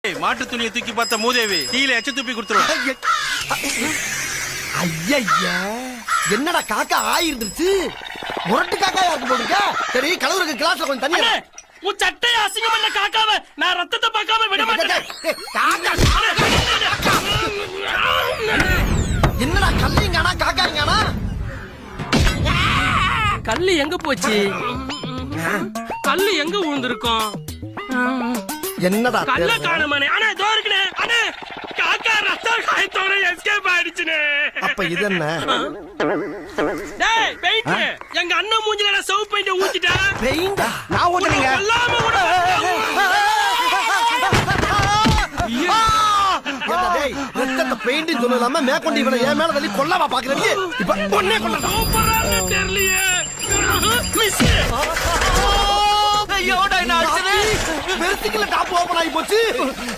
மாட்டு துணியை தூக்கி பார்த்த மூதேவி கீழே எச்ச துப்பி கொடுத்துருவோம். ஐயா என்னடா காக்கா ஆயிருந்துருச்சு. முரட்டு காக்கா யாருக்கு போடுங்க. சரி கலவருக்கு கிளாஸ்ல கொஞ்சம் தண்ணி. உன் சட்டைய அசிங்கம் பண்ண காக்காவ நான் ரத்தத்தை பார்க்காம விட மாட்டேன். என்னடா கல்லிங்கானா காக்காங்கானா? கல்லு எங்க போச்சு? கல்லு எங்க விழுந்திருக்கும்? என்னடா கல்ல காணமானே. அண்ணே இதோ இருக்குனே. அண்ணே காக்கா ரத்த காயத்தோட எஸ்கேப் ஆயிடுச்சுனே. அப்ப இது என்ன? டேய் பெயிண்ட் எங்க அண்ணன் மூஞ்சில நான் சவுப் பெயிண்ட் ஊத்திட்டா. பெயிண்ட் நான் ஊத்துறீங்க. எல்லாமே கூட ரத்தத்தை பெயிண்ட் சொல்லலாம மேற்கொண்டு இவனை என் மேல தள்ளி கொல்லவா பாக்குறீங்க? இப்ப ஒன்னே கொல்ல சூப்பரா தெரியலையே. மிஸ் வெறுத்துக்கல டாப் ஓபன் ஆகி போச்சு.